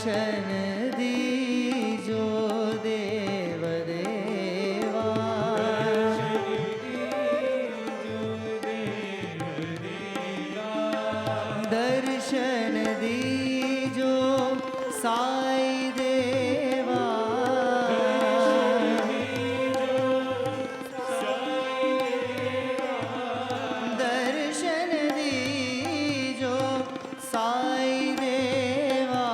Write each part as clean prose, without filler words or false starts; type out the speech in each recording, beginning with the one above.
दर्शन दीजो देव देवा, दर्शन दीजो साई देवा, दर्शन दीजो साई देवा,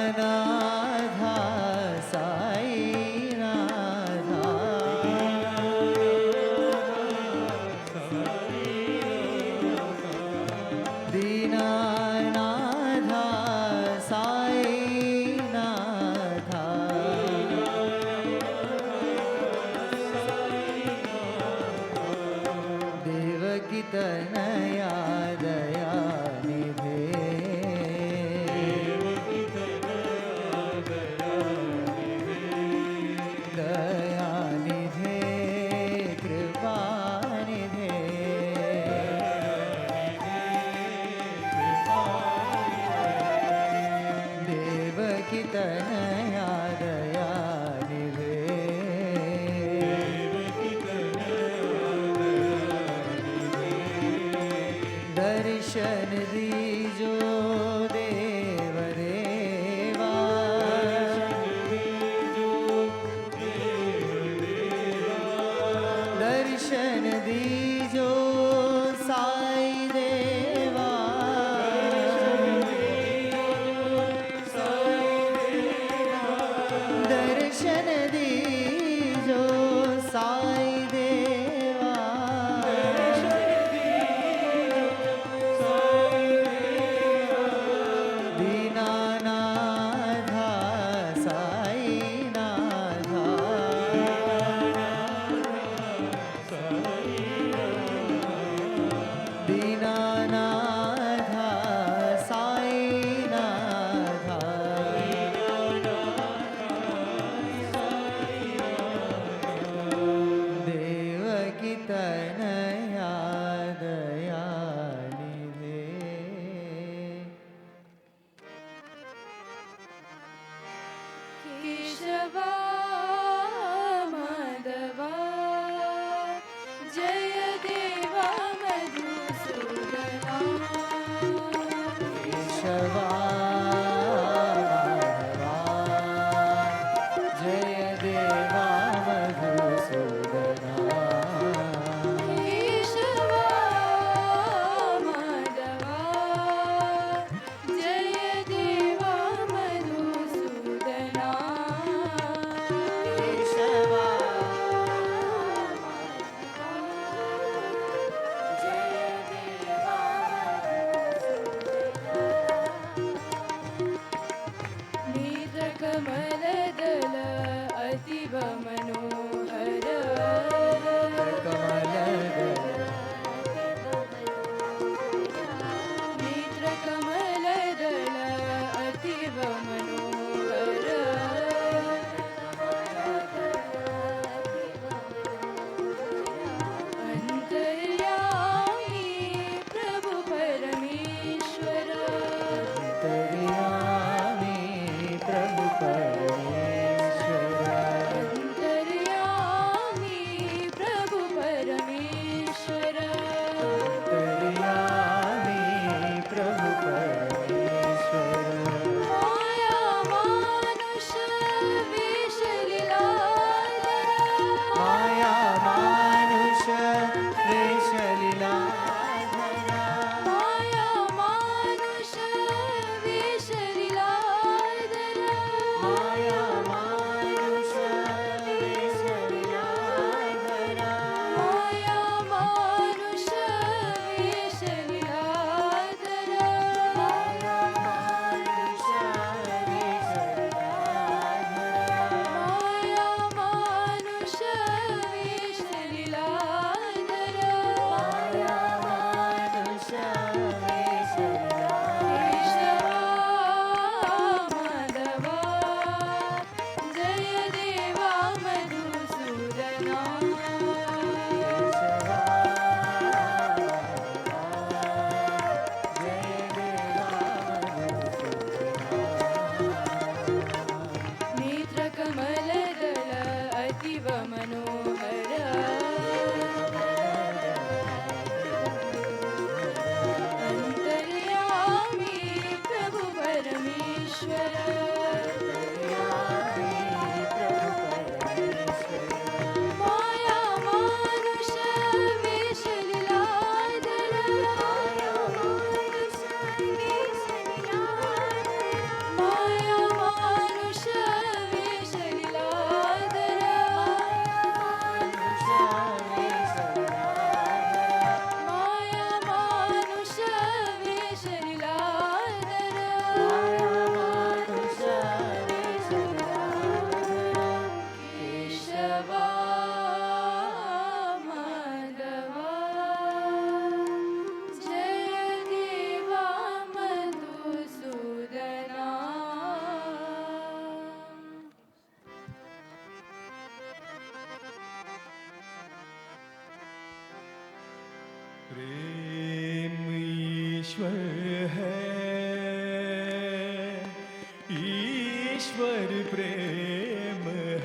दीनानाथा साई नाथा, दीनानाथा साई नाथा, देवकी तनया दया निधे, दया निधे कृपा निधे, देवकी तनया दया निधे, दर्शन दीजो देव देवा, दर्शन दीजो साई देवा, दर्शन दीजो साई देवा, दीनानाथा साई नाथा, दीनानाथा साई नाथा, देवकी तनया दया निधे। केशवा माधवा जय देवा मधुसूदना, केशवा माधवा जय देवा मधुसूदना, केशवा माधवा जय देवा मधुसूदना, केशवा नेत्रकमलदल अतीव मनोहर, नेत्रकमलदल अतीव मनोहर, अंतर्यामी प्रभु परमेश्वर, अंतर्यामी प्रभु परमेश्वर, प्रेम ईश्वर है, ईश्वर प्रेम है।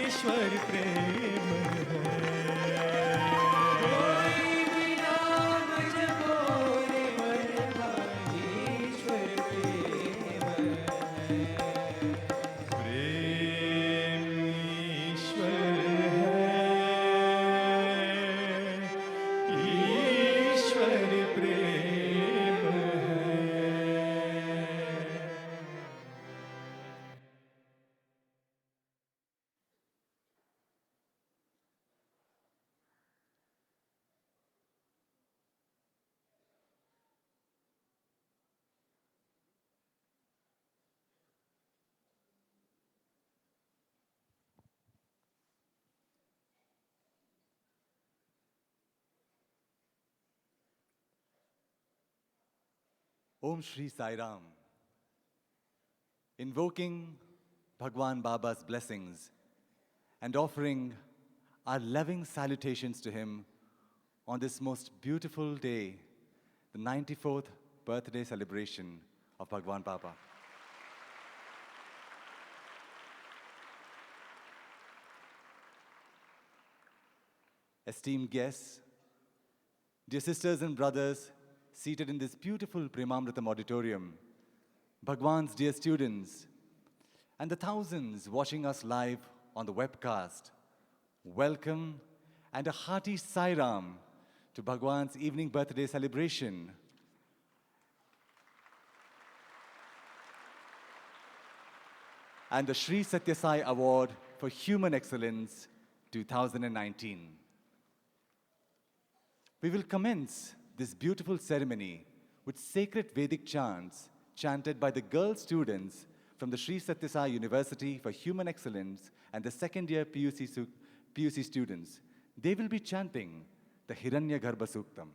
ईश्वर प्रेम है। कोई भी नाम जपो रे मरवा ईश्वर प्रेम है। प्रेम ईश्वर है, ईश्वर प्रेम है। Om Shri Sai Ram. Invoking Bhagawan Baba's blessings and offering our loving salutations to him on this most beautiful day, the 94th birthday celebration of Bhagawan Baba. Esteemed guests, dear sisters and brothers seated in this beautiful Premamrutham auditorium, Bhagwan's dear students, and the thousands watching us live on the webcast, welcome and a hearty Sai Ram to Bhagwan's evening birthday celebration. And the Sri Sathya Sai Award for Human Excellence 2019. We will commence this beautiful ceremony with sacred Vedic chants chanted by the girl students from the Sri Sathya Sai University for Human Excellence and the second year PUC students. They will be chanting the Hiranya Garbha Suktam.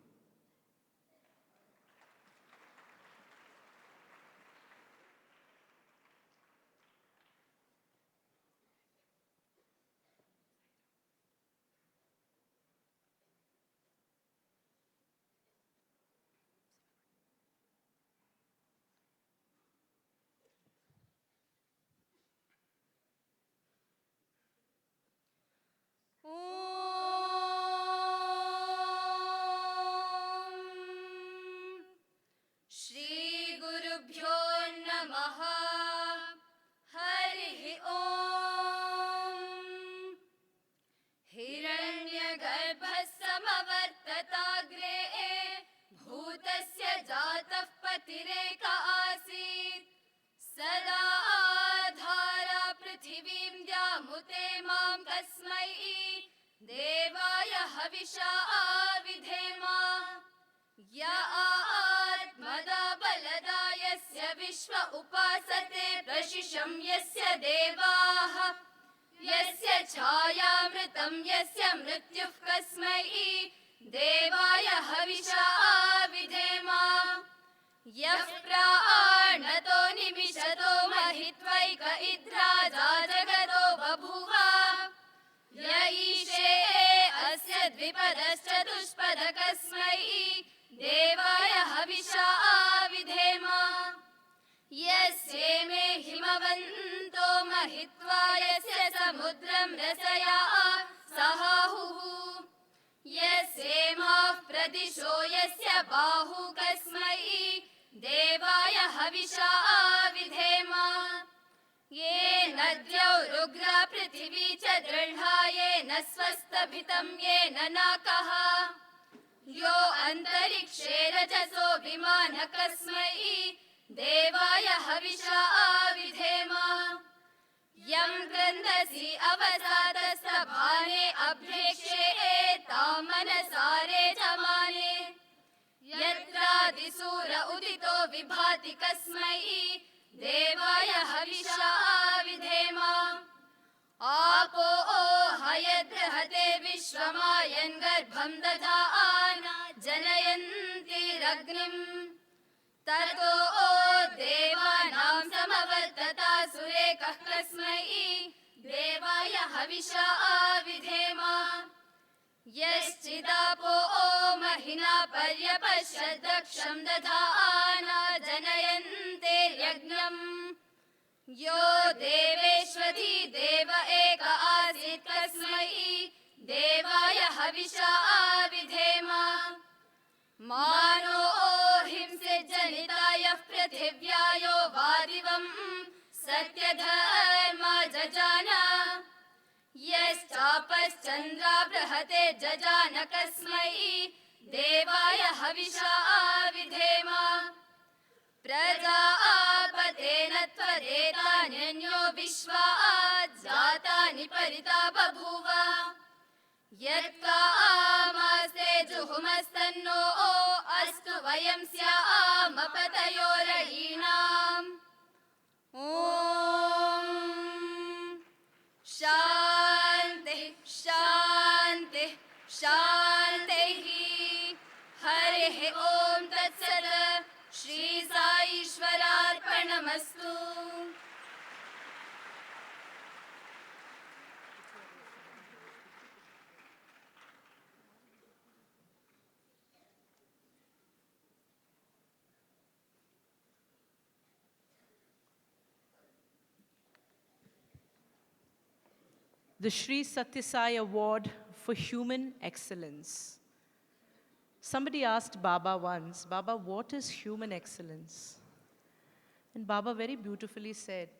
Shri गुरुभ्यो नमः। हरिः ओम्। हिरण्यगर्भः समवर्तताग्रे भूतस्य जातः पतिरेक आसीत्। सदा आधारा पृथिवीं द्यामुते मां कस्मै देवाय हविषा आविधेम। य आत्मदा बलदा यस्य विश्व उपासते प्रशिशं यस्य देवाः। यस्य छायामृतं यस्य मृत्युः कस्मै देवाय हविषा आविधेम। यः प्राणतो निमिषतो महित्वैक इद्राजा जगतो बभूव। य ईशे अस्य द्विपदश्चतुष्पद कस्मै देवाय हविषा आविधेम। यस्येमे हिमवन्तो महित्वा यस्य समुद्रं रसया सहाहुः। यस्येमाः प्रदिशो यस्य बाहु कस्मै देवाय हविषा आविधेम। ये नद्यौ रुग्रा पृथिवी च दृढा येन स्वस्तभितं येन नाकः। यो अन्तरिक्षे रजसो विमानः कस्मै देवाय हविषा आविधेम। यं क्रन्दसि अवसादस्तभाने अभ्येक्षे तां मनसारे जमाने। यत्रादिसूर उदितो विभाति कस्मै देवाय हविषा आविधेम। आपो हयद्रहते विश्वमायन् गर्भं दधान जनयन्तिरग्निम्। ततो देवानां समवर्ततासुरेकः कस्मै देवाय हविषा आविधेम। यश्चिदापो महिना पर्यपश्यद्दक्षं दधान जनयन्तेर्यज्ञम्। यो देवेष्वधि देव एक आसीत् हविषा विधेम मानो हिंसे जनिताय पृथिव्यायो वादिवं सत्यधर्मा जजान यश्चापश्चन्द्रा बृहते जजान कस्मै देवाय हविषा विधेम प्रजापतेन त्वदेतान्यो विश्वा जातानि परिता बभूव यत्कामास्ते जुहुमस्तन्नो अस्तु वयं स्यामपतयोरयीणाम् ॐ शान्ति शान्ति शान्तिः हरिः ॐ तत्सत् Shri साईश्वरार्पणमस्तु। The Sri Sathya Sai Award for Human Excellence. Somebody asked Baba once, Baba, what is human excellence? And Baba very beautifully said,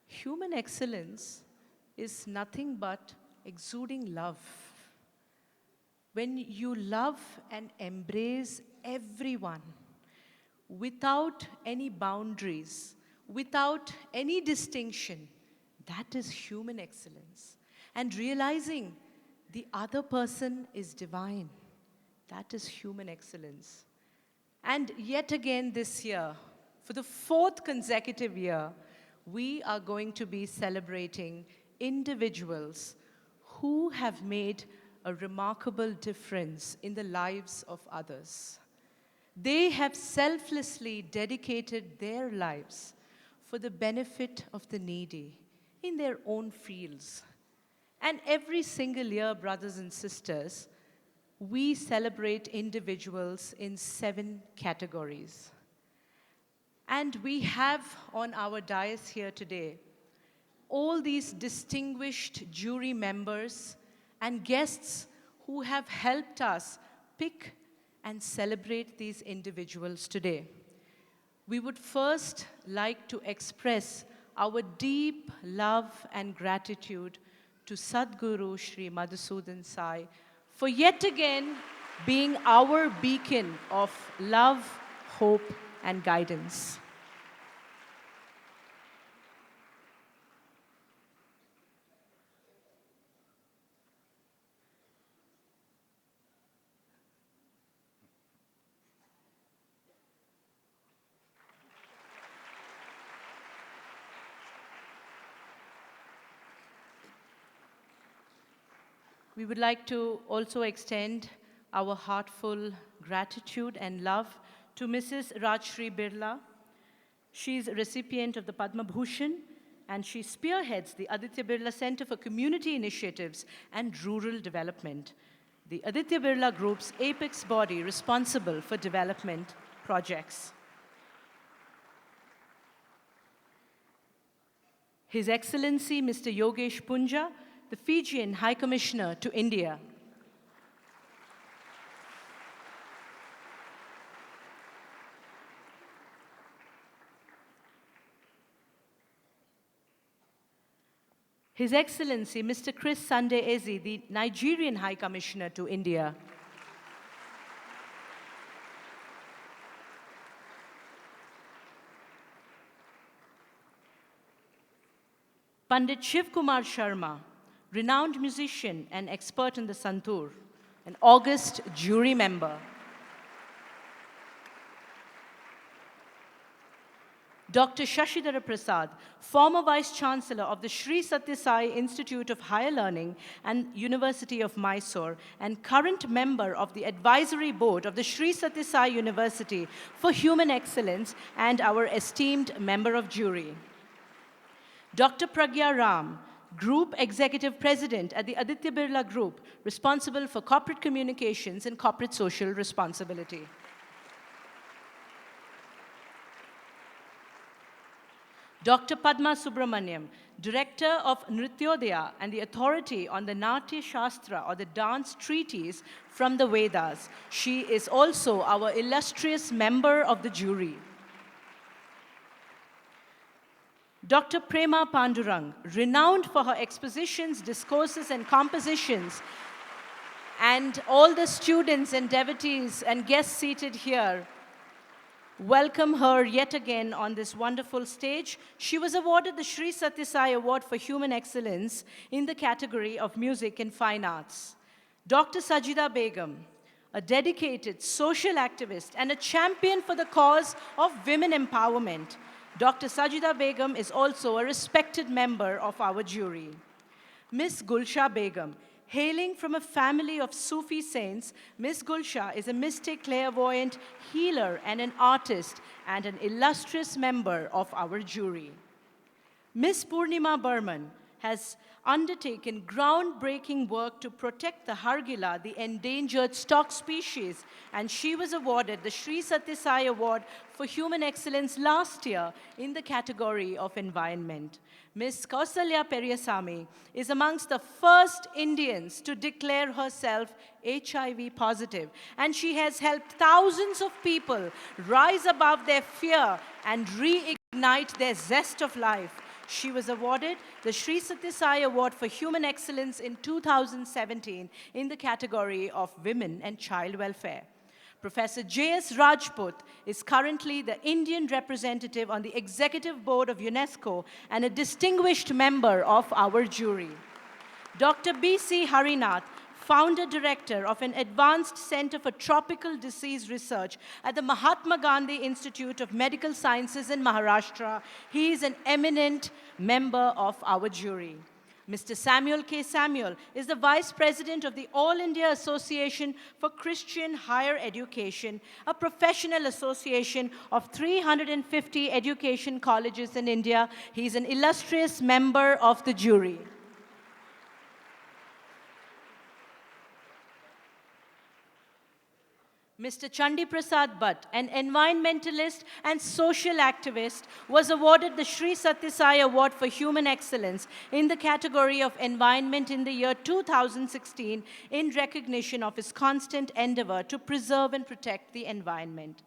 human excellence is nothing but exuding love. When you love and embrace everyone without any boundaries, without any distinction, that is human excellence. And realizing the other person is divine, that is human excellence. And yet again this year, for the 4th consecutive year, we are going to be celebrating individuals who have made a remarkable difference in the lives of others. They have selflessly dedicated their lives for the benefit of the needy in their own fields. And every single year, brothers and sisters, we celebrate individuals in 7 categories. And we have on our dais here today all these distinguished jury members and guests who have helped us pick and celebrate these individuals today. We would first like to express our deep love and gratitude to Sadhguru Sri Madhusudan Sai for yet again being our beacon of love, hope, and guidance. We would like to also extend our heartful gratitude and love to Mrs. Rajshri Birla. She's a recipient of the Padma Bhushan, and she spearheads the Aditya Birla Center for Community Initiatives and Rural Development, the Aditya Birla Group's apex body responsible for development projects. His Excellency Mr. Yogesh Punja, the Fijian High Commissioner to India. His Excellency Mr. Chris Sunday Ezi, the Nigerian High Commissioner to India. Pandit Shiv Kumar Sharma, renowned musician and expert in the santoor, an august jury member. Dr. Shashidhara Prasad, former Vice Chancellor of the Sri Sathya Sai Institute of Higher Learning and University of Mysore, and current member of the Advisory Board of the Sri Sathya Sai University for Human Excellence and our esteemed member of jury. Dr. Pragya Ram, Group Executive President at the Aditya Birla Group, responsible for corporate communications and corporate social responsibility. Dr. Padma Subramaniam, Director of Nrityodaya and the authority on the Natya Shastra or the dance treatise from the Vedas. She is also our illustrious member of the jury. Dr. Prema Pandurang, renowned for her expositions, discourses, and compositions, and all the students and devotees and guests seated here welcome her yet again on this wonderful stage. She was awarded the Sri Sathya Sai Award for Human Excellence in the category of Music and Fine Arts. Dr. Sajida Begum, a dedicated social activist and a champion for the cause of women empowerment. Dr. Sajida Begum is also a respected member of our jury. Miss Gulsha Begum, hailing from a family of Sufi saints, Miss Gulsha is a mystic, clairvoyant, healer, and an artist, and an illustrious member of our jury. Miss Purnima Burman has undertaken groundbreaking work to protect the Hargila, the endangered stock species, and she was awarded the Sri Sathya Sai Award for Human Excellence last year in the category of Environment. Miss Kausalya Periyasamy is amongst the first Indians to declare herself HIV positive, and she has helped thousands of people rise above their fear and reignite their zest of life. She was awarded the Sri Sathya Sai Award for Human Excellence in 2017 in the category of Women and Child Welfare. Professor J.S. Rajput is currently the Indian representative on the Executive Board of UNESCO and a distinguished member of our jury. Dr. B.C. Harinath, founder director of an advanced center for tropical disease research at the Mahatma Gandhi Institute of Medical Sciences in Maharashtra. He is an eminent member of our jury. Mr. Samuel K. Samuel is the Vice President of the All India Association for Christian Higher Education, a professional association of 350 education colleges in India. He is an illustrious member of the jury. Mr. Chandi Prasad Bhatt, an environmentalist and social activist, was awarded the Sri Sathya Sai Award for Human Excellence in the category of Environment in the year 2016 in recognition of his constant endeavor to preserve and protect the environment.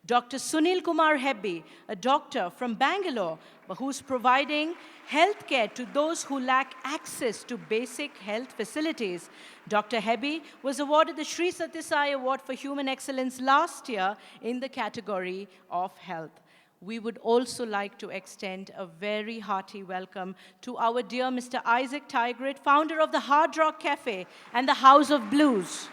Dr. Sunil Kumar Hebbi, a doctor from Bangalore, who's providing healthcare to those who lack access to basic health facilities. Dr. Hebbi was awarded the Sri Sathya Sai Award for Human Excellence last year in the category of health. We would also like to extend a very hearty welcome to our dear Mr. Isaac Tigrit, founder of the Hard Rock Cafe and the House of Blues.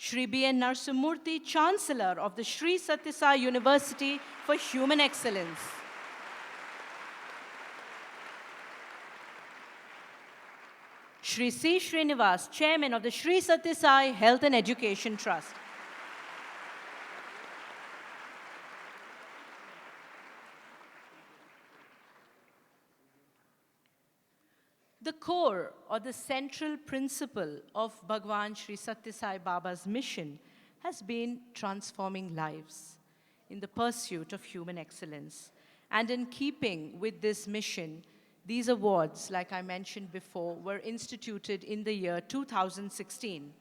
Shri B.N. Narsimurthy, Chancellor of the Sri Sathya Sai University for Human Excellence. Shri C. Srinivas, Chairman of the Sri Sathya Sai Health and Education Trust. The core or the central principle of Bhagawan Sri Sathya Sai Baba's mission has been transforming lives in the pursuit of human excellence. And in keeping with this mission, these awards, like I mentioned before, were instituted in the year 2016.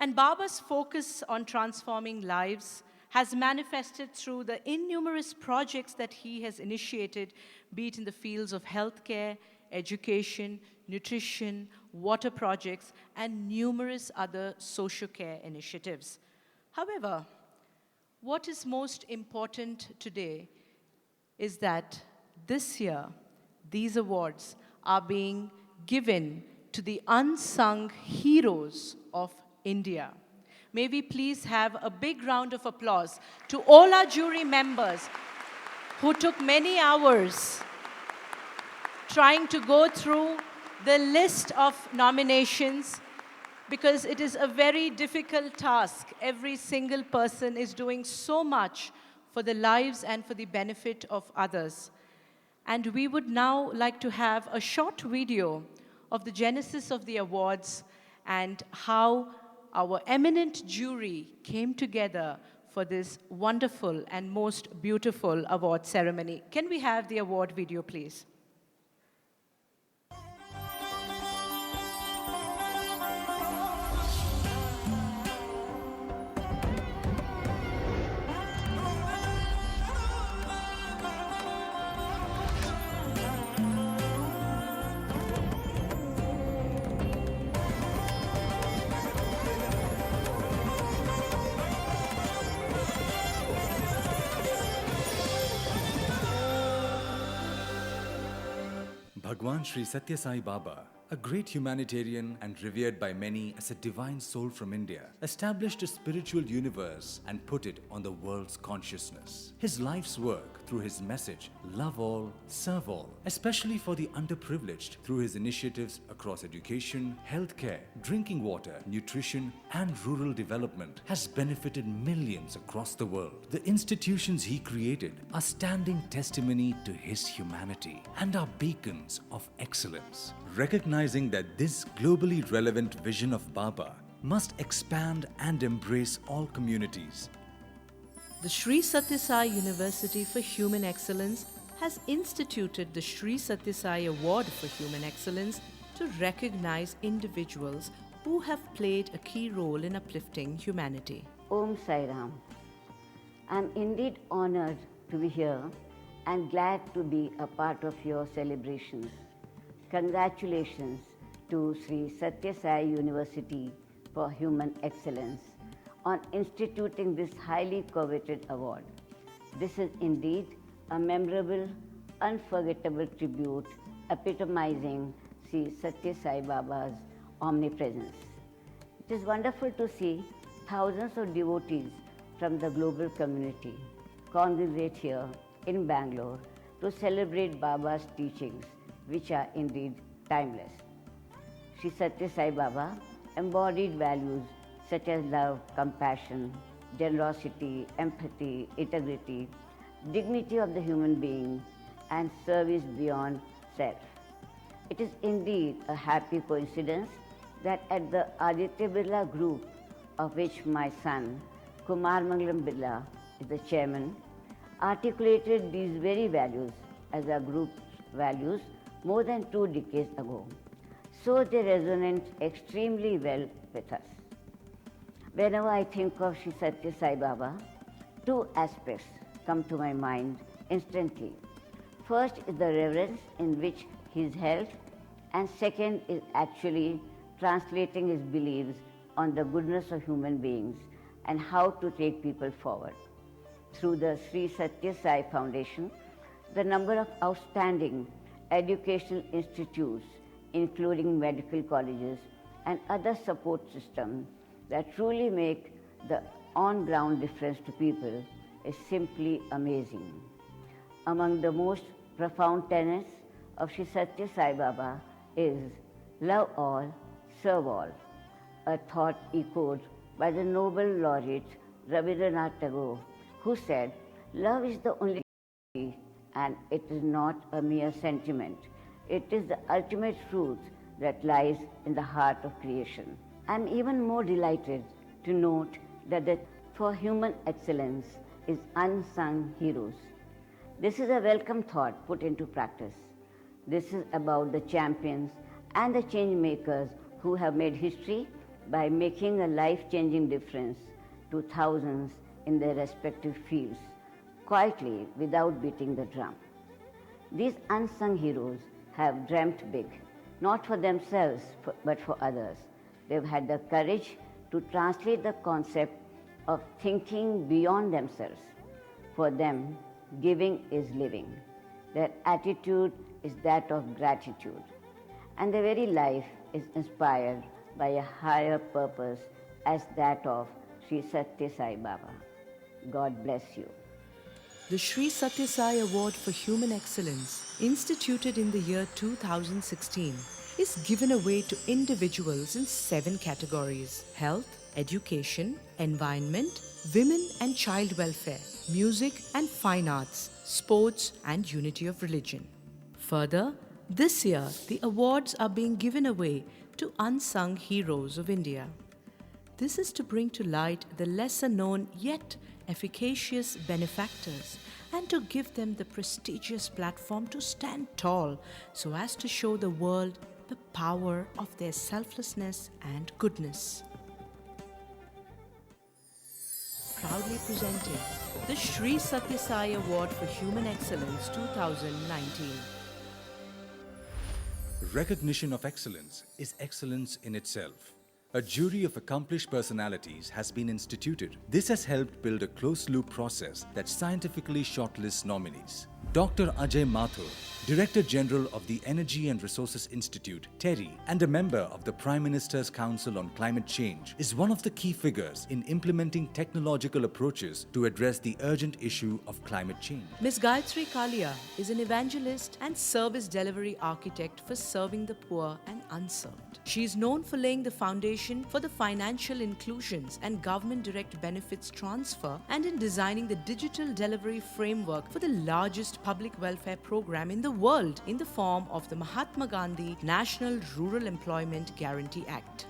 And Baba's focus on transforming lives has manifested through the innumerous projects that he has initiated, be it in the fields of healthcare, education, nutrition, water projects, and numerous other social care initiatives. However, what is most important today is that this year, these awards are being given to the unsung heroes of India. May we please have a big round of applause to all our jury members who took many hours trying to go through the list of nominations, because it is a very difficult task. Every single person is doing so much for the lives and for the benefit of others. And we would now like to have a short video of the genesis of the awards and how our eminent jury came together for this wonderful and most beautiful award ceremony. Can we have the award video, please? Bhagawan Sri Sathya Sai Baba, a great humanitarian and revered by many as a divine soul from India, established a spiritual universe and put it on the world's consciousness. His life's work through his message, love all, serve all, especially for the underprivileged through his initiatives across education, healthcare, drinking water, nutrition and rural development, has benefited millions across the world. The institutions he created are standing testimony to his humanity and are beacons of excellence. Recognizing that this globally relevant vision of Baba must expand and embrace all communities. The Sri Sathya Sai University for Human Excellence has instituted the Sri Sathya Sai Award for Human Excellence to recognize individuals who have played a key role in uplifting humanity. Om Sai Ram. I'm indeed honored to be here and glad to be a part of your celebrations. Congratulations to Sri Sathya Sai University for Human Excellence on instituting this highly coveted award. This is indeed a memorable, unforgettable tribute epitomizing Sri Sathya Sai Baba's omnipresence. It is wonderful to see thousands of devotees from the global community congregate here in Bangalore to celebrate Baba's teachings, which are indeed timeless. Sri Sathya Sai Baba embodied values such as love, compassion, generosity, empathy, integrity, dignity of the human being, and service beyond self. It is indeed a happy coincidence that at the Aditya Birla group, of which my son, Kumar Mangalam Birla, is the chairman, articulated these very values as our group's values more than 2 decades ago. So they resonate extremely well with us. Whenever I think of Sri Sathya Sai Baba, 2 aspects come to my mind instantly. First is the reverence in which he is held, and second is actually translating his beliefs on the goodness of human beings and how to take people forward. Through the Sri Sathya Sai Foundation, the number of outstanding educational institutes, including medical colleges and other support systems that truly make the on-ground difference to people, is simply amazing. Among the most profound tenets of Sri Sathya Sai Baba is love all, serve all, a thought echoed by the Nobel laureate Rabindranath Tagore, who said, "Love is the only and it is not a mere sentiment. It is the ultimate truth that lies in the heart of creation." I'm even more delighted to note that for human excellence is unsung heroes. This is a welcome thought put into practice. This is about the champions and the change makers who have made history by making a life-changing difference to thousands in their respective fields, quietly without beating the drum. These unsung heroes have dreamt big, not for themselves, but for others. They've had the courage to translate the concept of thinking beyond themselves. For them, giving is living. Their attitude is that of gratitude. And their very life is inspired by a higher purpose as that of Sri Sathya Sai Baba. God bless you. The Sri Sathya Sai Award for Human Excellence, instituted in the year 2016, is given away to individuals in 7 categories: health, education, environment, women and child welfare, music and fine arts, sports and unity of religion. Further, this year the awards are being given away to unsung heroes of India. This is to bring to light the lesser known yet efficacious benefactors and to give them the prestigious platform to stand tall so as to show the world the power of their selflessness and goodness. Proudly presenting the Shri Sathya Sai Award for Human Excellence 2019. Recognition of excellence is excellence in itself. A jury of accomplished personalities has been instituted. This has helped build a closed-loop process that scientifically shortlists nominees. Dr. Ajay Mathur, Director General of the Energy and Resources Institute, TERI, and a member of the Prime Minister's Council on Climate Change, is one of the key figures in implementing technological approaches to address the urgent issue of climate change. Ms. Gayatri Kalia is an evangelist and service delivery architect for serving the poor and unserved. She is known for laying the foundation for the financial inclusions and government direct benefits transfer and in designing the digital delivery framework for the largest public welfare program in the world in the form of the Mahatma Gandhi National Rural Employment Guarantee Act.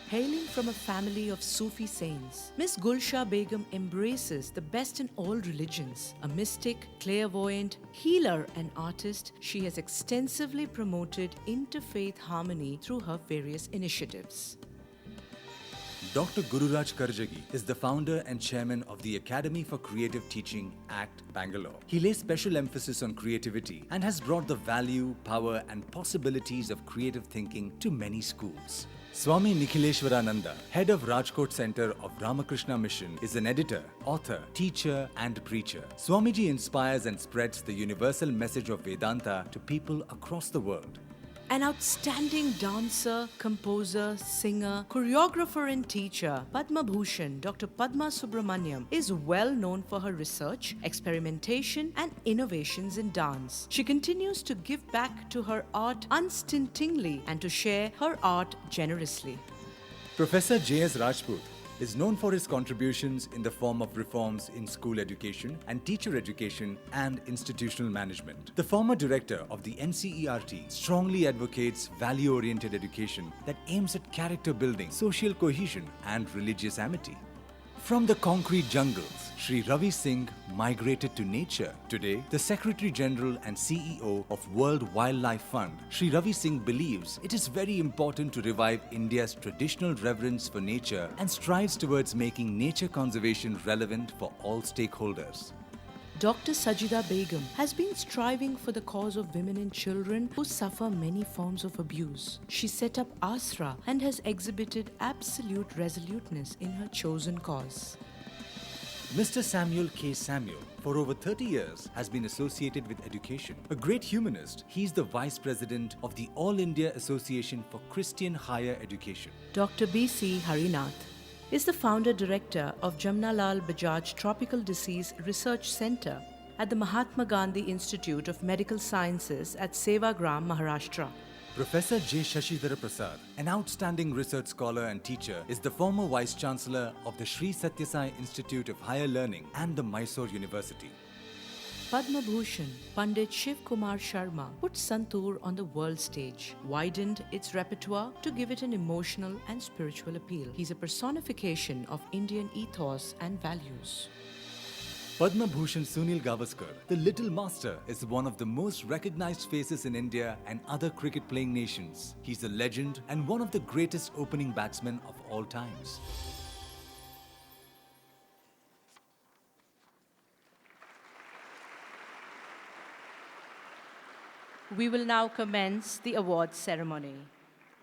Hailing from a family of Sufi saints, Miss Gulsha Begum embraces the best in all religions. A mystic, clairvoyant, healer and artist, she has extensively promoted interfaith harmony through her various initiatives. Dr. Gururaj Karjagi is the founder and chairman of the Academy for Creative Teaching, ACT, Bangalore. He lays special emphasis on creativity and has brought the value, power and possibilities of creative thinking to many schools. Swami Nikhileshwarananda, head of Rajkot Center of Ramakrishna Mission, is an editor, author, teacher and preacher. Swamiji inspires and spreads the universal message of Vedanta to people across the world. An outstanding dancer, composer, singer, choreographer and teacher, Padma Bhushan, Dr. Padma Subramaniam, is well known for her research, experimentation and innovations in dance. She continues to give back to her art unstintingly and to share her art generously. Professor J.S. Rajput is known for his contributions in the form of reforms in school education and teacher education and institutional management. The former director of the NCERT strongly advocates value-oriented education that aims at character building, social cohesion and religious amity. From the concrete jungles, Sri Ravi Singh migrated to nature. Today, the Secretary General and CEO of World Wildlife Fund, Sri Ravi Singh believes it is very important to revive India's traditional reverence for nature and strives towards making nature conservation relevant for all stakeholders. Dr. Sajida Begum has been striving for the cause of women and children who suffer many forms of abuse. She set up Asra and has exhibited absolute resoluteness in her chosen cause. Mr. Samuel K. Samuel, for over 30 years, has been associated with education. A great humanist, he is the Vice President of the All India Association for Christian Higher Education. Dr. B.C. Harinath is the founder-director of Jamnalal Bajaj Tropical Disease Research Centre at the Mahatma Gandhi Institute of Medical Sciences at Sevagram, Maharashtra. Professor J. Shashidhara Prasad, an outstanding research scholar and teacher, is the former Vice-Chancellor of the Sri Sathya Sai Institute of Higher Learning and the Mysore University. Padma Bhushan Pandit Shiv Kumar Sharma put Santoor on the world stage, widened its repertoire to give it an emotional and spiritual appeal. He's a personification of Indian ethos and values. Padma Bhushan Sunil Gavaskar, the Little Master, is one of the most recognized faces in India and other cricket-playing nations. He's a legend and one of the greatest opening batsmen of all times. We will now commence the award ceremony.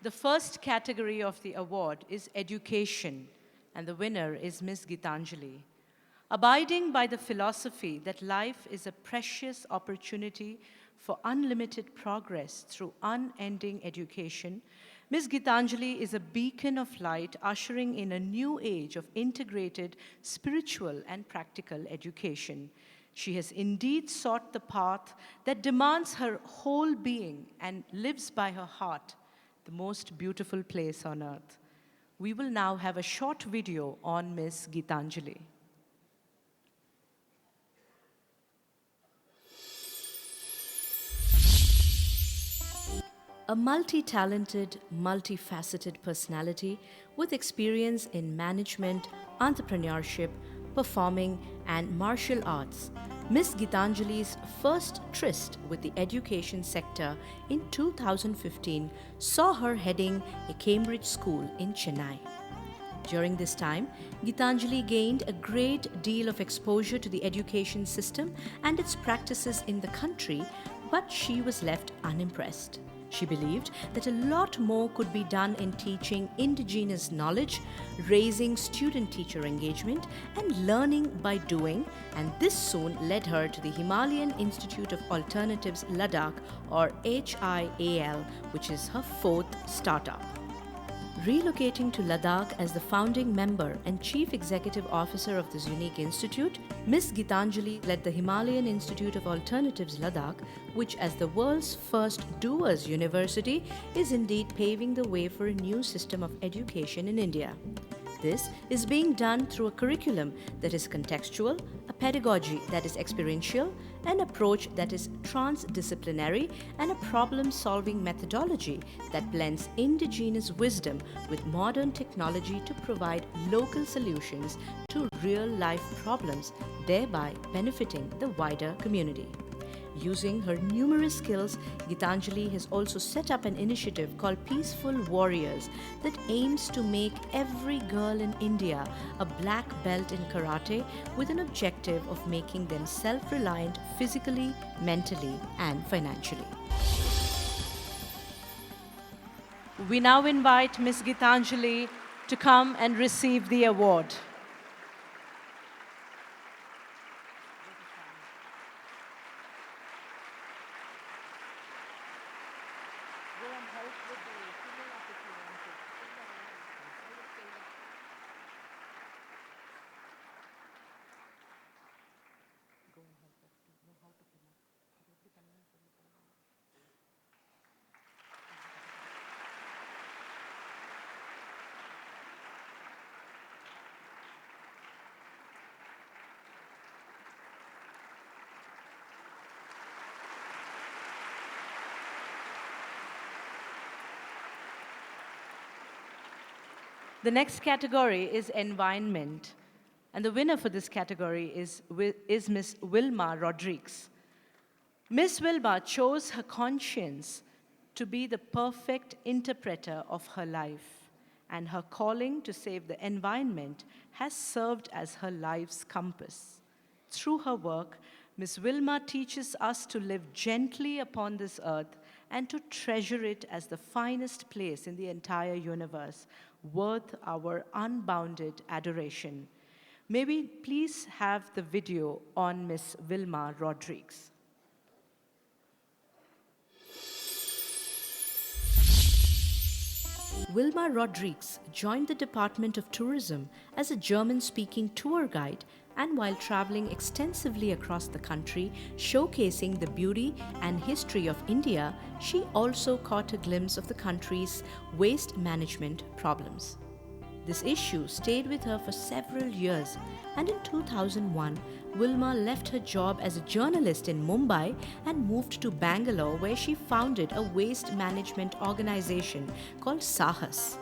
The first category of the award is education, and the winner is Ms. Gitanjali. Abiding by the philosophy that life is a precious opportunity for unlimited progress through unending education, Ms. Gitanjali is a beacon of light ushering in a new age of integrated spiritual and practical education. She has indeed sought the path that demands her whole being and lives by her heart, the most beautiful place on earth. We will now have a short video on Ms. Gitanjali. a multi-talented, multifaceted personality with experience in management, entrepreneurship, performing, and martial arts. Miss Gitanjali's first tryst with the education sector in 2015 saw her heading a Cambridge school in Chennai. During this time, Gitanjali gained a great deal of exposure to the education system and its practices in the country, but she was left unimpressed. She believed that a lot more could be done in teaching indigenous knowledge, raising student-teacher engagement, and learning by doing, and this soon led her to the Himalayan Institute of Alternatives Ladakh, or HIAL, which is her fourth startup. Relocating to Ladakh as the founding member and chief executive officer of this unique institute, Miss Gitanjali led the Himalayan Institute of Alternatives Ladakh, which as the world's first doers university is indeed paving the way for a new system of education in India. This is being done through a curriculum that is contextual, a pedagogy that is experiential, an approach that is transdisciplinary, and a problem-solving methodology that blends indigenous wisdom with modern technology to provide local solutions to real-life problems, thereby benefiting the wider community. Using her numerous skills, Gitanjali has also set up an initiative called Peaceful Warriors that aims to make every girl in India a black belt in karate with an objective of making them self-reliant physically, mentally, and financially. We now invite Ms. Gitanjali to come and receive the award. The next category is environment, and the winner for this category is Miss Wilma Rodriguez. Miss Wilma chose her conscience to be the perfect interpreter of her life, and her calling to save the environment has served as her life's compass. Through her work, Miss Wilma teaches us to live gently upon this earth and to treasure it as the finest place in the entire universe, worth our unbounded adoration. May we please have the video on Miss Wilma Rodriguez. Wilma Rodriguez joined the Department of Tourism as a German-speaking tour guide, and while traveling extensively across the country, showcasing the beauty and history of India, she also caught a glimpse of the country's waste management problems. This issue stayed with her for several years, and in 2001, Wilma left her job as a journalist in Mumbai and moved to Bangalore, where she founded a waste management organization called Sahas.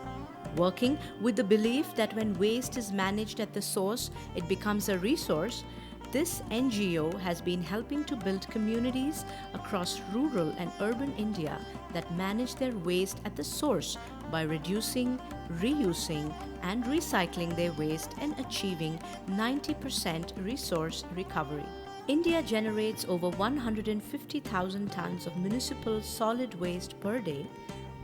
Working with the belief that when waste is managed at the source, it becomes a resource, this NGO has been helping to build communities across rural and urban India that manage their waste at the source by reducing, reusing, and recycling their waste and achieving 90% resource recovery. India generates over 150,000 tons of municipal solid waste per day,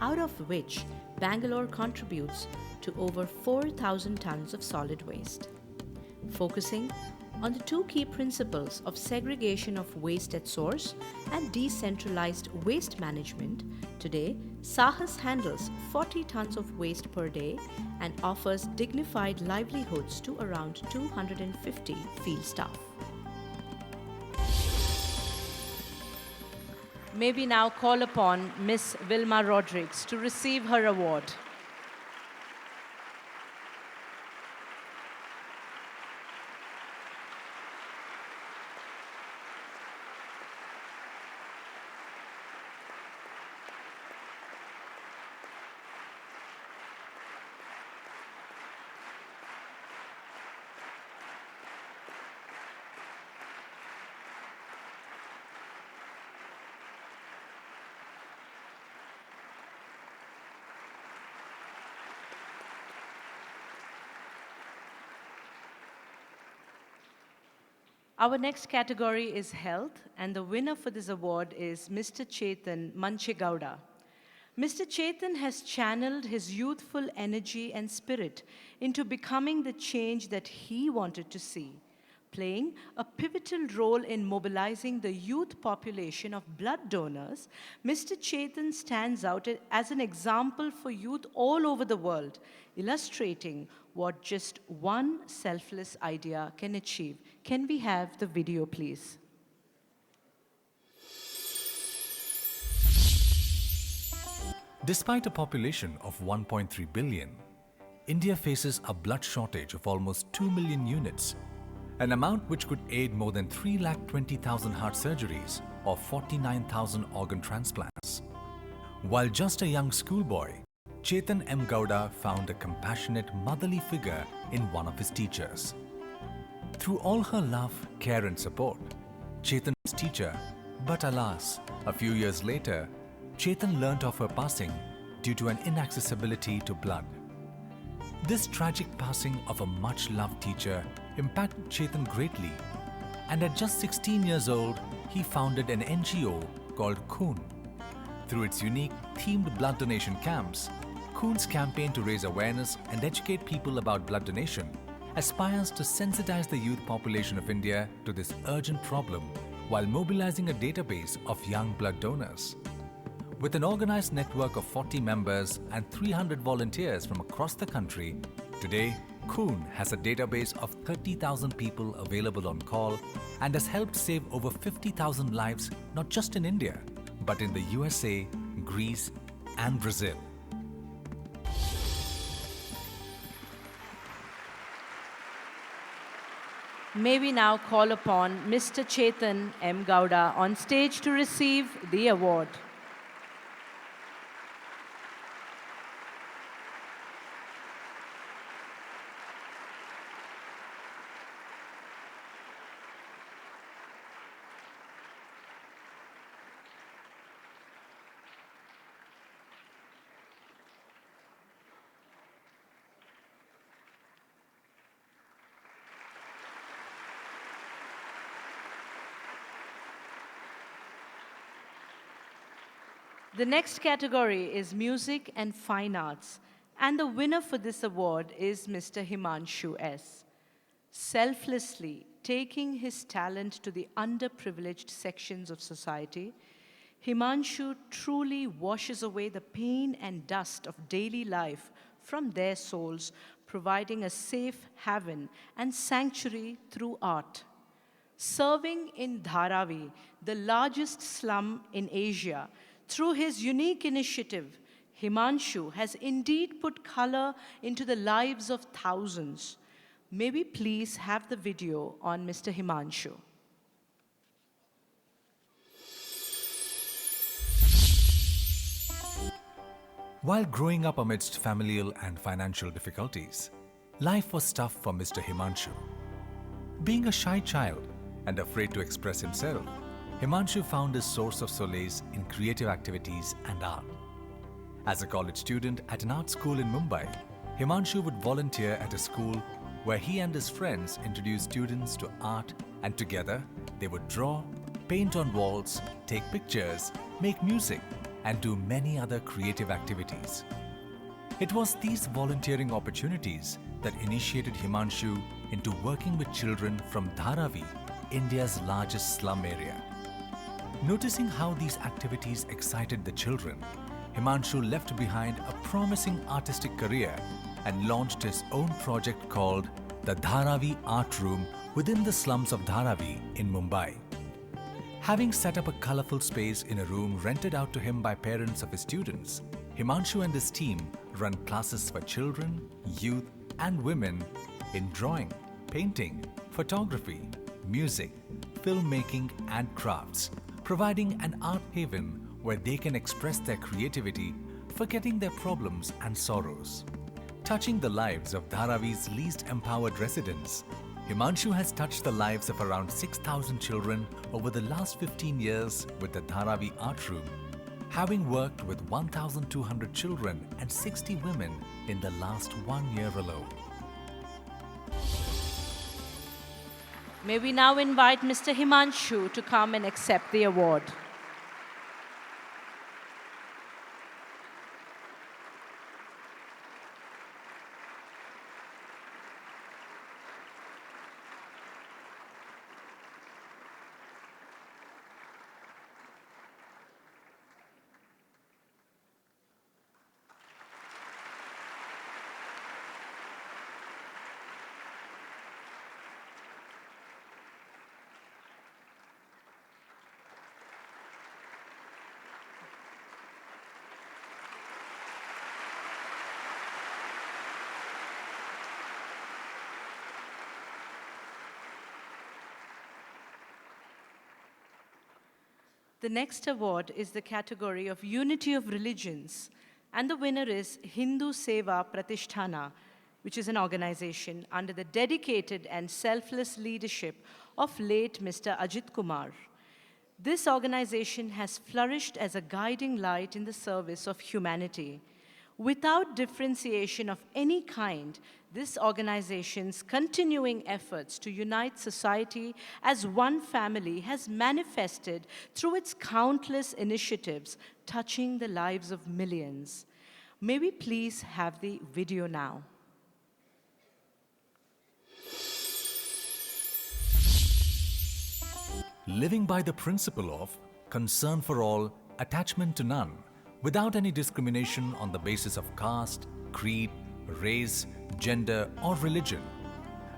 out of which Bangalore contributes to over 4,000 tons of solid waste. Focusing on the two key principles of segregation of waste at source and decentralized waste management, today Sahas handles 40 tons of waste per day and offers dignified livelihoods to around 250 field staff. May we now call upon Miss Wilma Rodriguez to receive her award. Our next category is health, and the winner for this award is Mr. Chetan Manchegowda. Mr. Chetan has channeled his youthful energy and spirit into becoming the change that he wanted to see, playing a pivotal role in mobilizing the youth population of blood donors. Mr. Chetan stands out as an example for youth all over the world, illustrating what just one selfless idea can achieve. Can we have the video, please? Despite a population of 1.3 billion, India faces a blood shortage of almost 2 million units, an amount which could aid more than 320,000 heart surgeries or 49,000 organ transplants. While just a young schoolboy, Chetan M. Gowda found a compassionate motherly figure in one of his teachers. Through all her love, care and support, Chetan was teacher, but alas, a few years later, Chetan learnt of her passing due to an inaccessibility to blood. This tragic passing of a much-loved teacher impacted Chetan greatly, and at just 16 years old, he founded an NGO called Khoon. Through its unique themed blood donation camps, Khoon's campaign to raise awareness and educate people about blood donation aspires to sensitize the youth population of India to this urgent problem while mobilizing a database of young blood donors. With an organized network of 40 members and 300 volunteers from across the country, today Khoon has a database of 30,000 people available on call and has helped save over 50,000 lives not just in India, but in the USA, Greece and Brazil. May we now call upon Mr. Chetan M. Gowda on stage to receive the award. The next category is music and fine arts, and the winner for this award is Mr. Himanshu S. Selflessly taking his talent to the underprivileged sections of society, Himanshu truly washes away the pain and dust of daily life from their souls, providing a safe haven and sanctuary through art. Serving in Dharavi, the largest slum in Asia, through his unique initiative, Himanshu has indeed put color into the lives of thousands. May we please have the video on Mr. Himanshu. While growing up amidst familial and financial difficulties, life was tough for Mr. Himanshu. Being a shy child and afraid to express himself, Himanshu found his source of solace in creative activities and art. As a college student at an art school in Mumbai, Himanshu would volunteer at a school where he and his friends introduced students to art, and together they would draw, paint on walls, take pictures, make music, and do many other creative activities. It was these volunteering opportunities that initiated Himanshu into working with children from Dharavi, India's largest slum area. Noticing how these activities excited the children, Himanshu left behind a promising artistic career and launched his own project called the Dharavi Art Room within the slums of Dharavi in Mumbai. Having set up a colorful space in a room rented out to him by parents of his students, Himanshu and his team run classes for children, youth and women in drawing, painting, photography, music, filmmaking and crafts, providing an art haven where they can express their creativity, forgetting their problems and sorrows. Touching the lives of Dharavi's least empowered residents, Himanshu has touched the lives of around 6,000 children over the last 15 years with the Dharavi Art Room, having worked with 1,200 children and 60 women in the last 1 year alone. May we now invite Mr. Himanshu to come and accept the award. The next award is the category of Unity of Religions, and the winner is Hindu Seva Pratisthana, which is an organization under the dedicated and selfless leadership of late Mr. Ajit Kumar. This organization has flourished as a guiding light in the service of humanity. Without differentiation of any kind, this organization's continuing efforts to unite society as one family has manifested through its countless initiatives touching the lives of millions. May we please have the video now? Living by the principle of concern for all, attachment to none, without any discrimination on the basis of caste, creed, race, gender, or religion.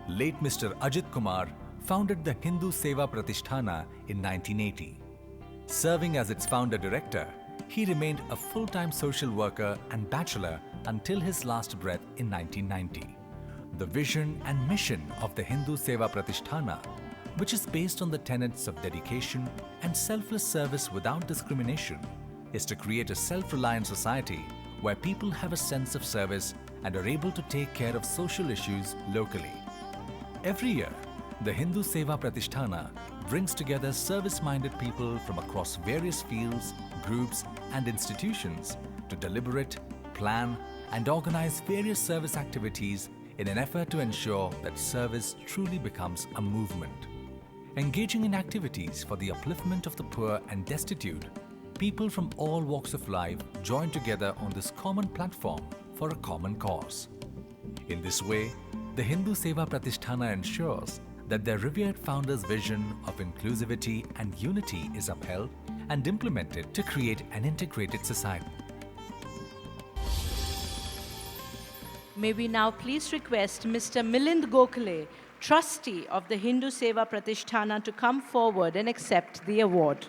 Late Mr. Ajit Kumar founded the Hindu Seva Pratisthana in 1980. Serving as its founder director, he remained a full-time social worker and bachelor until his last breath in 1990. The vision and mission of the Hindu Seva Pratisthana, which is based on the tenets of dedication and selfless service without discrimination, is to create a self-reliant society where people have a sense of service and are able to take care of social issues locally. Every year, the Hindu Seva Pratisthana brings together service-minded people from across various fields, groups, and institutions to deliberate, plan, and organize various service activities in an effort to ensure that service truly becomes a movement. Engaging in activities for the upliftment of the poor and destitute, people from all walks of life join together on this common platform for a common cause. In this way, the Hindu Seva Pratisthana ensures that their revered founder's vision of inclusivity and unity is upheld and implemented to create an integrated society. May we now please request Mr. Milind Gokhale, trustee of the Hindu Seva Pratisthana, to come forward and accept the award.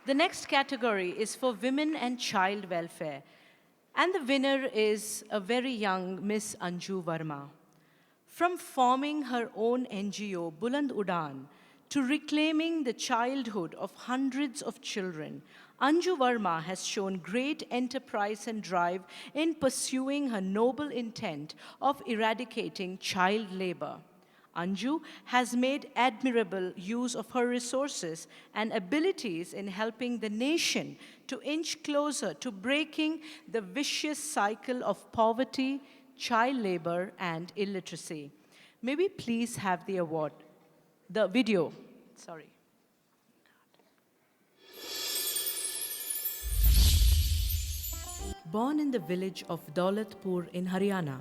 The next category is for women and child welfare, and the winner is a very young Miss Anju Verma. From forming her own NGO, Buland Udan, to reclaiming the childhood of hundreds of children, Anju Verma has shown great enterprise and drive in pursuing her noble intent of eradicating child labor. Anju has made admirable use of her resources and abilities in helping the nation to inch closer to breaking the vicious cycle of poverty, child labor, and illiteracy. May we please have the award, the video, sorry. Born in the village of Daulatpur in Haryana,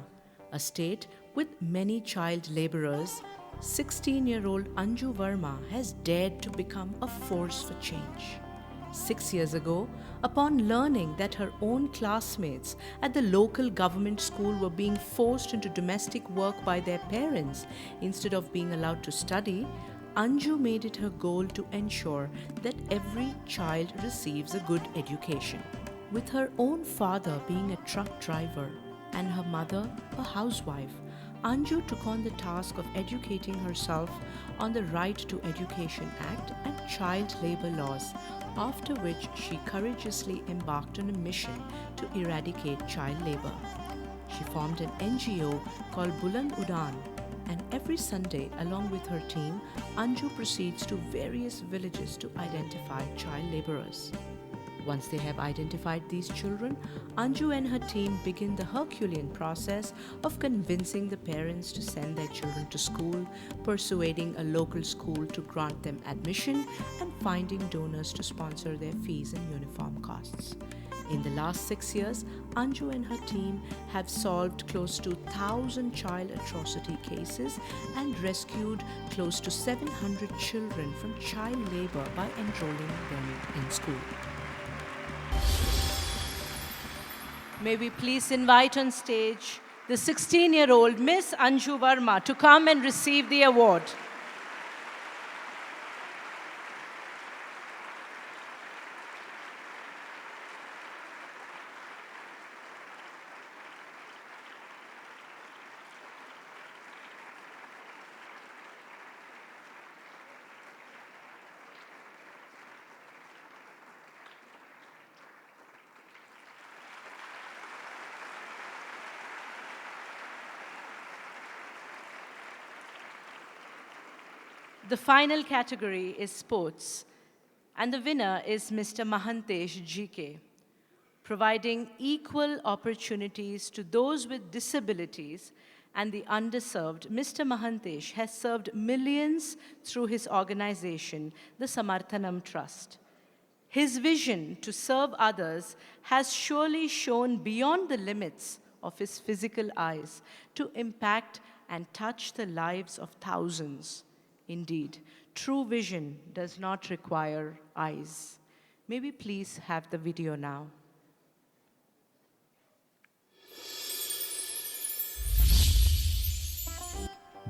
a state with many child laborers, 16-year-old Anju Verma has dared to become a force for change. 6 years ago, upon learning that her own classmates at the local government school were being forced into domestic work by their parents instead of being allowed to study, Anju made it her goal to ensure that every child receives a good education. With her own father being a truck driver and her mother a housewife, Anju took on the task of educating herself on the Right to Education Act and child labor laws, after which she courageously embarked on a mission to eradicate child labor. She formed an NGO called Buland Udan, and every Sunday, along with her team, Anju proceeds to various villages to identify child laborers. Once they have identified these children, Anju and her team begin the Herculean process of convincing the parents to send their children to school, persuading a local school to grant them admission, and finding donors to sponsor their fees and uniform costs. In the last 6 years, Anju and her team have solved close to 1,000 child atrocity cases and rescued close to 700 children from child labor by enrolling them in school. May we please invite on stage the 16-year-old Miss Anju Verma to come and receive the award. The final category is sports, and the winner is Mr. Mahantesh GK. Providing equal opportunities to those with disabilities and the underserved, Mr. Mahantesh has served millions through his organization, the Samarthanam Trust. His vision to serve others has surely shown beyond the limits of his physical eyes to impact and touch the lives of thousands. Indeed, true vision does not require eyes. May we please have the video now?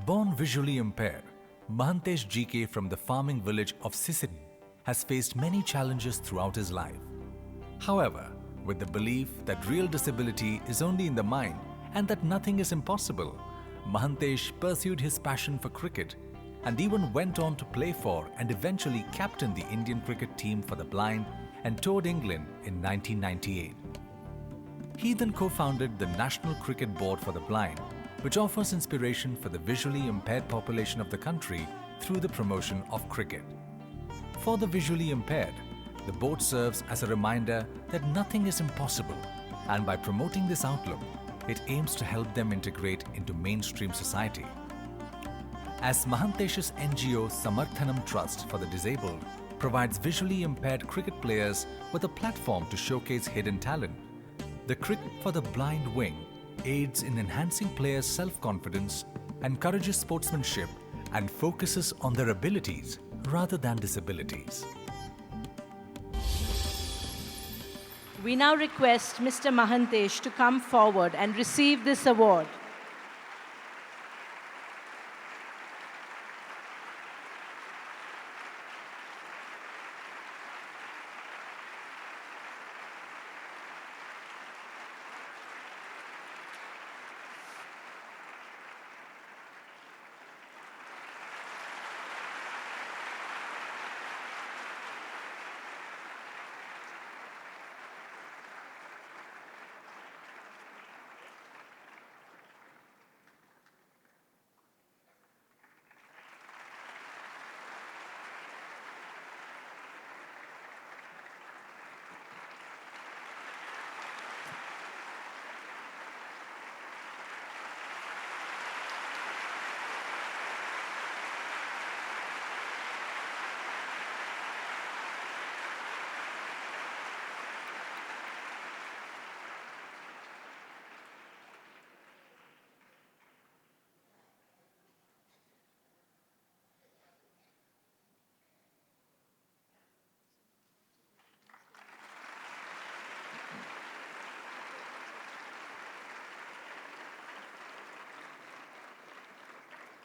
Born visually impaired, Mahantesh GK from the farming village of Sisiri has faced many challenges throughout his life. However, with the belief that real disability is only in the mind and that nothing is impossible, Mahantesh pursued his passion for cricket and even went on to play for and eventually captained the Indian cricket team for the blind and toured England in 1998. He then co-founded the National Cricket Board for the Blind, which offers inspiration for the visually impaired population of the country through the promotion of cricket. For the visually impaired, the board serves as a reminder that nothing is impossible, and by promoting this outlook, it aims to help them integrate into mainstream society. As Mahantesh's NGO Samarthanam Trust for the Disabled provides visually impaired cricket players with a platform to showcase hidden talent, the Cricket for the Blind wing aids in enhancing players' self-confidence, encourages sportsmanship, and focuses on their abilities rather than disabilities. We now request Mr. Mahantesh to come forward and receive this award.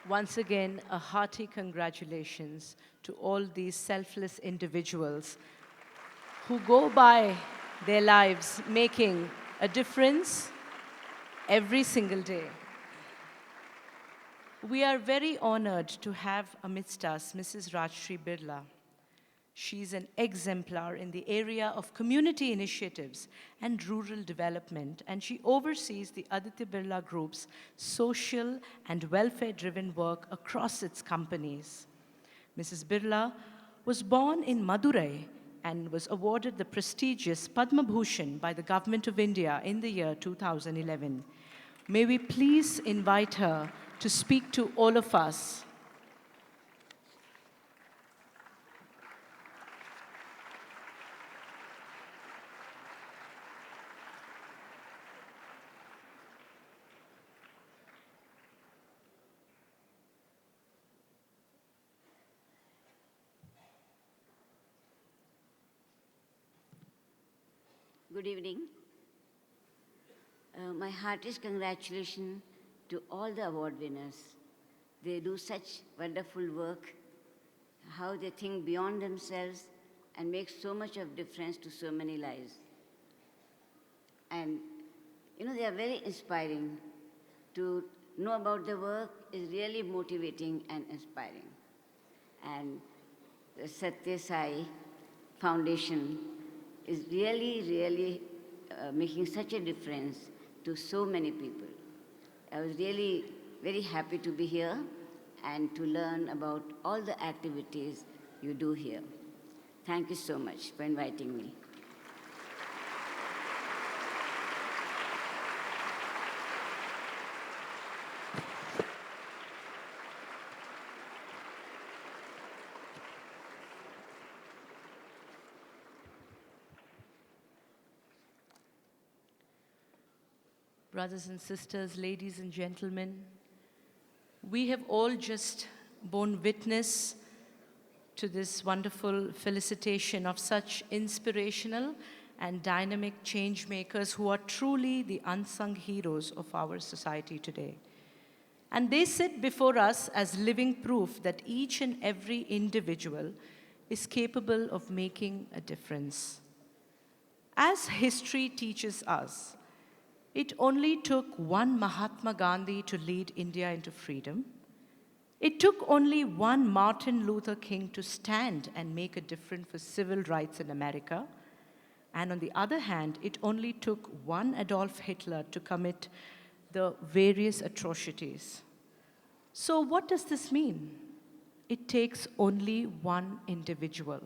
Once again, a hearty congratulations to all these selfless individuals who go by their lives making a difference every single day. We are very honored to have amidst us Mrs. Rajshri Birla. She's an exemplar in the area of community initiatives and rural development, and she oversees the Aditya Birla Group's social and welfare-driven work across its companies. Mrs. Birla was born in Madurai and was awarded the prestigious Padma Bhushan by the Government of India in the year 2011. May we please invite her to speak to all of us. Good evening. My heartiest congratulations to all the award winners. They do such wonderful work, how they think beyond themselves and make so much of difference to so many lives. And, they are very inspiring. To know about the work is really motivating and inspiring. And the Sathya Sai Foundation is really making such a difference to so many people. I was really very happy to be here and to learn about all the activities you do here. Thank you so much for inviting me. Brothers and sisters, ladies and gentlemen, we have all just borne witness to this wonderful felicitation of such inspirational and dynamic change makers who are truly the unsung heroes of our society today. And they sit before us as living proof that each and every individual is capable of making a difference. As history teaches us, it only took one Mahatma Gandhi to lead India into freedom. It took only one Martin Luther King to stand and make a difference for civil rights in America. And on the other hand, it only took one Adolf Hitler to commit the various atrocities. So what does this mean? It takes only one individual.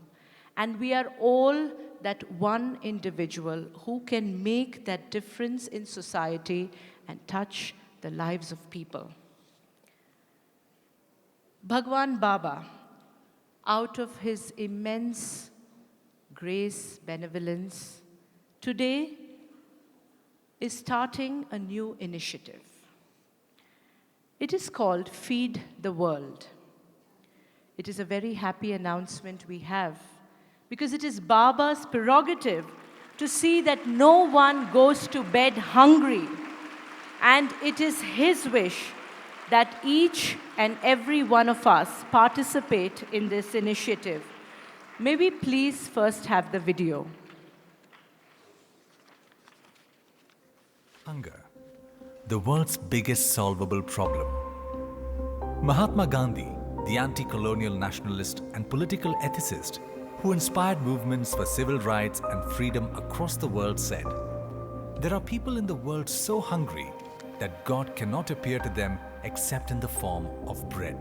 And we are all that one individual who can make that difference in society and touch the lives of people. Bhagawan Baba, out of his immense grace, benevolence, today is starting a new initiative. It is called Feed the World. It is a very happy announcement we have, because it is Baba's prerogative to see that no one goes to bed hungry. And it is his wish that each and every one of us participate in this initiative. May we please first have the video. Hunger, the world's biggest solvable problem. Mahatma Gandhi, the anti-colonial nationalist and political ethicist who inspired movements for civil rights and freedom across the world, said, "There are people in the world so hungry that God cannot appear to them except in the form of bread."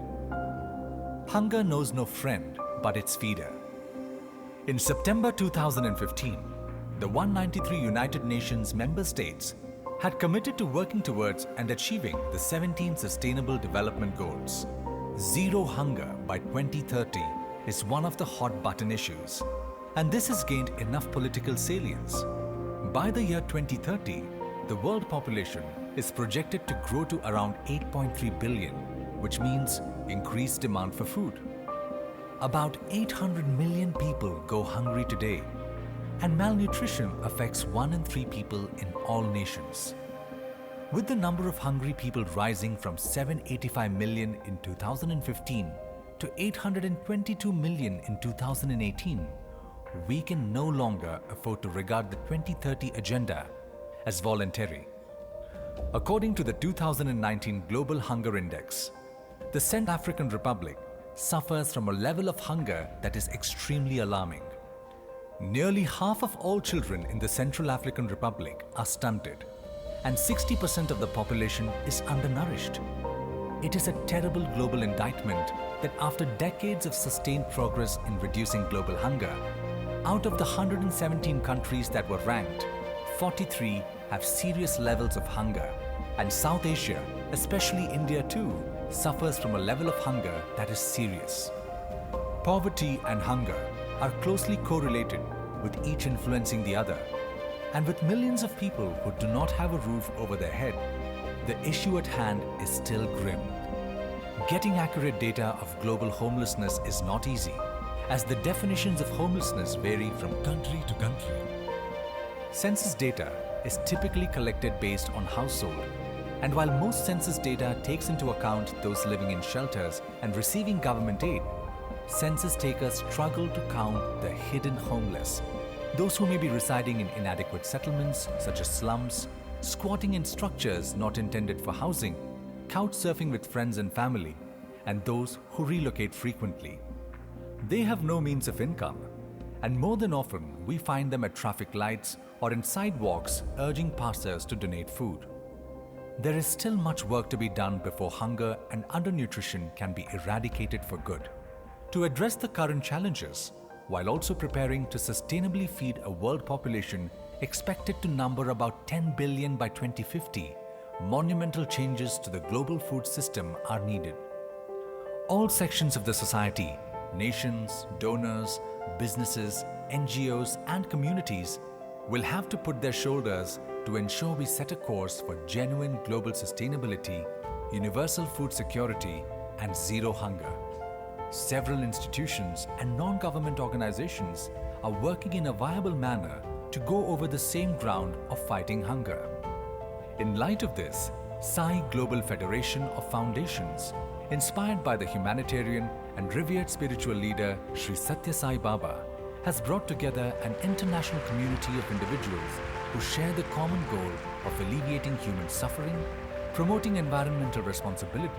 Hunger knows no friend but its feeder. In September 2015, the 193 United Nations member states had committed to working towards and achieving the 17 Sustainable Development Goals. Zero hunger by 2030 is one of the hot button issues, and this has gained enough political salience. By the year 2030, the world population is projected to grow to around 8.3 billion, which means increased demand for food. About 800 million people go hungry today, and malnutrition affects 1 in 3 people in all nations. With the number of hungry people rising from 785 million in 2015 to 822 million in 2018, we can no longer afford to regard the 2030 agenda as voluntary. According to the 2019 Global Hunger Index, the Central African Republic suffers from a level of hunger that is extremely alarming. Nearly half of all children in the Central African Republic are stunted, and 60% of the population is undernourished. It is a terrible global indictment that after decades of sustained progress in reducing global hunger, out of the 117 countries that were ranked, 43 have serious levels of hunger, and South Asia, especially India too, suffers from a level of hunger that is serious. Poverty and hunger are closely correlated, with each influencing the other. And with millions of people who do not have a roof over their head, the issue at hand is still grim. Getting accurate data of global homelessness is not easy, as the definitions of homelessness vary from country to country. Census data is typically collected based on household, and while most census data takes into account those living in shelters and receiving government aid, census takers struggle to count the hidden homeless, those who may be residing in inadequate settlements such as slums, squatting in structures not intended for housing, couch surfing with friends and family, and those who relocate frequently. They have no means of income, and more than often we find them at traffic lights or in sidewalks urging passers to donate food. There is still much work to be done before hunger and undernutrition can be eradicated for good. To address the current challenges, while also preparing to sustainably feed a world population expected to number about 10 billion by 2050, monumental changes to the global food system are needed. All sections of the society, nations, donors, businesses, NGOs, and communities will have to put their shoulders to ensure we set a course for genuine global sustainability, universal food security, and zero hunger. Several institutions and non-government organizations are working in a viable manner to go over the same ground of fighting hunger. In light of this, Sai Global Federation of Foundations, inspired by the humanitarian and revered spiritual leader Sri Sathya Sai Baba, has brought together an international community of individuals who share the common goal of alleviating human suffering, promoting environmental responsibility.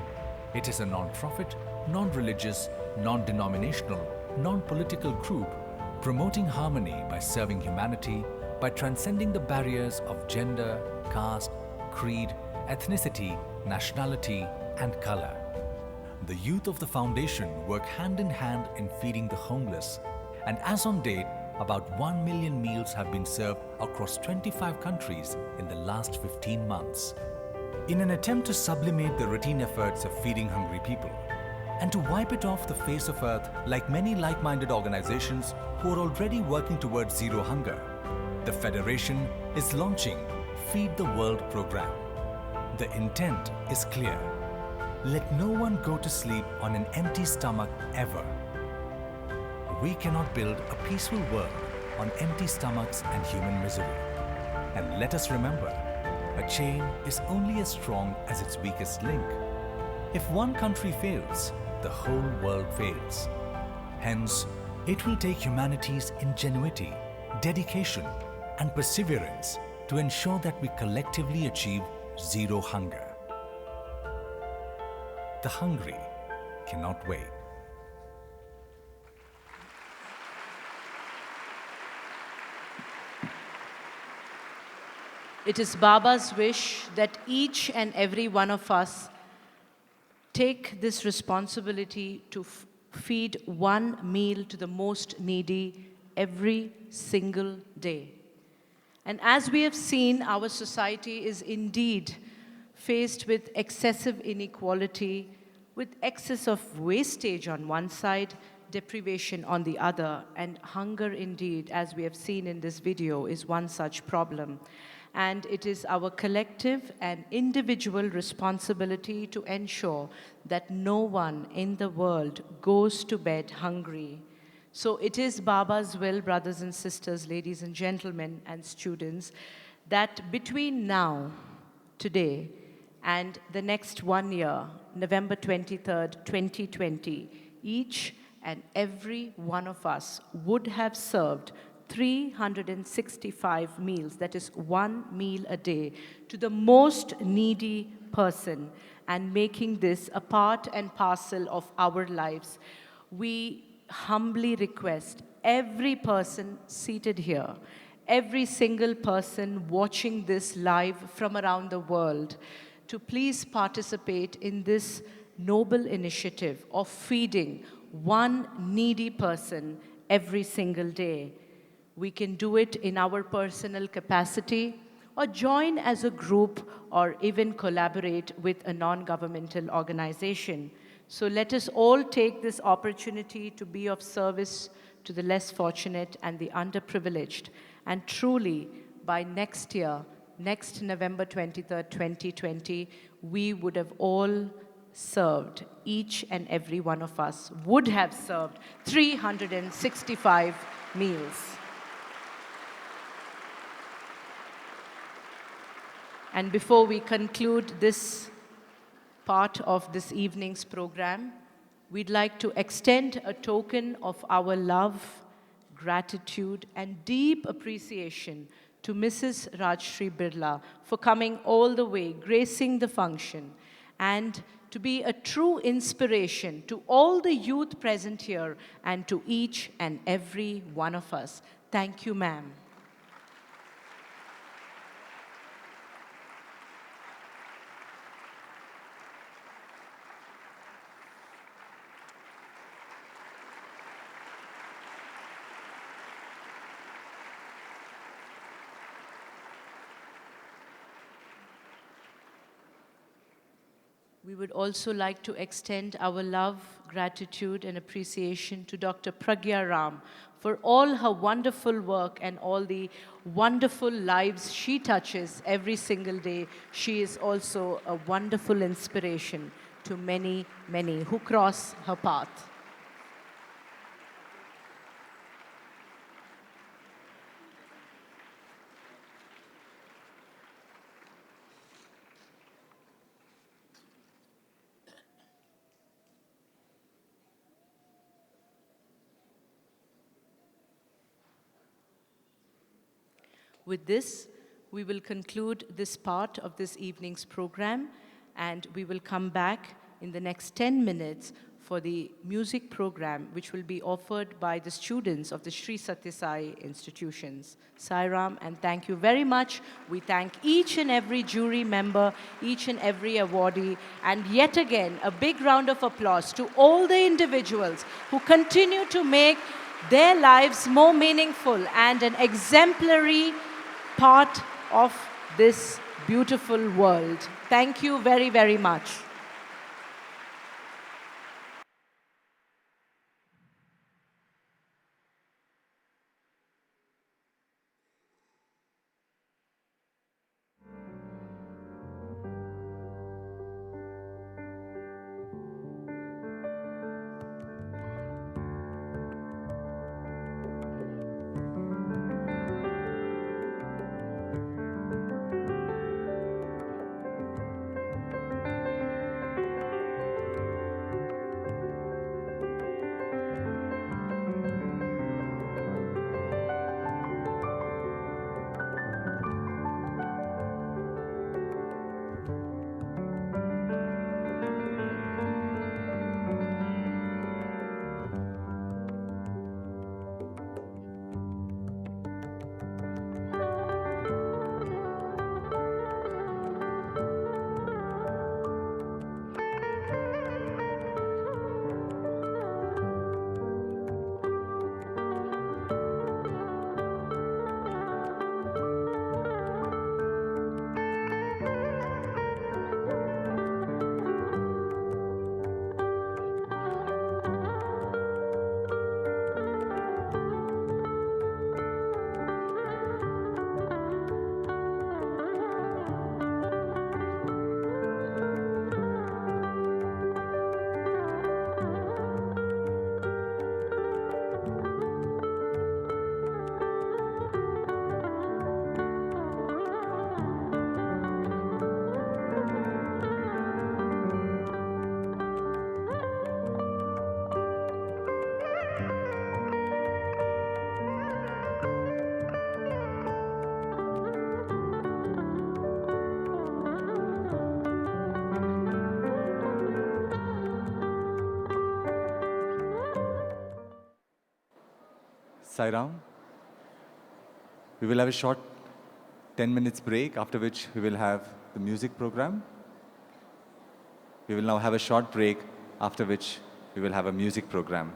It is a non-profit, non-religious, non-denominational, non-political group promoting harmony by serving humanity, by transcending the barriers of gender, caste, creed, ethnicity, nationality, and color. The youth of the foundation work hand in hand in feeding the homeless, and as on date, about 1 million meals have been served across 25 countries in the last 15 months. In an attempt to sublimate the routine efforts of feeding hungry people, and to wipe it off the face of earth like many like-minded organizations who are already working towards zero hunger, the Federation is launching Feed the World program. The intent is clear. Let no one go to sleep on an empty stomach ever. We cannot build a peaceful world on empty stomachs and human misery. And let us remember, a chain is only as strong as its weakest link. If one country fails, the whole world fails. Hence, it will take humanity's ingenuity, dedication, and perseverance to ensure that we collectively achieve zero hunger. The hungry cannot wait. It is Baba's wish that each and every one of us take this responsibility to feed one meal to the most needy every single day. And as we have seen, our society is indeed faced with excessive inequality, with excess of wastage on one side, deprivation on the other, and hunger indeed, as we have seen in this video, is one such problem. And it is our collective and individual responsibility to ensure that no one in the world goes to bed hungry. So it is Baba's will, brothers and sisters, ladies and gentlemen, and students, that between now, today, and the next 1 year, November 23rd, 2020, each and every one of us would have served 365 meals, that is one meal a day, to the most needy person. and making this a part and parcel of our lives. We humbly request every person seated here, every single person watching this live from around the world, to please participate in this noble initiative of feeding one needy person every single day. We can do it in our personal capacity, or join as a group, or even collaborate with a non-governmental organization. So let us all take this opportunity to be of service to the less fortunate and the underprivileged. And truly, by next year, next November 23rd, 2020, we would have all served, each and every one of us would have served 365 meals. And before we conclude this part of this evening's program, we'd like to extend a token of our love, gratitude, and deep appreciation to Mrs. Rajshri Birla for coming all the way, gracing the function, and to be a true inspiration to all the youth present here and to each and every one of us. Thank you, ma'am. We would also like to extend our love, gratitude, and appreciation to Dr. Pragya Ram for all her wonderful work and all the wonderful lives she touches every single day. She is also a wonderful inspiration to many, many who cross her path. With this, we will conclude this part of this evening's program, and we will come back in the next 10 minutes for the music program, which will be offered by the students of the Sri Sathya Sai institutions. Sai Ram, and thank you very much. We thank each and every jury member, each and every awardee, and yet again, a big round of applause to all the individuals who continue to make their lives more meaningful and an exemplary part of this beautiful world. Thank you very, very much. Sai Ram. We will have a short 10 minutes break, after which we will have the music program. We will now have a short break, after which we will have a music program.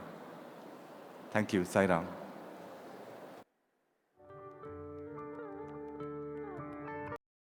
Thank you, Sai Ram.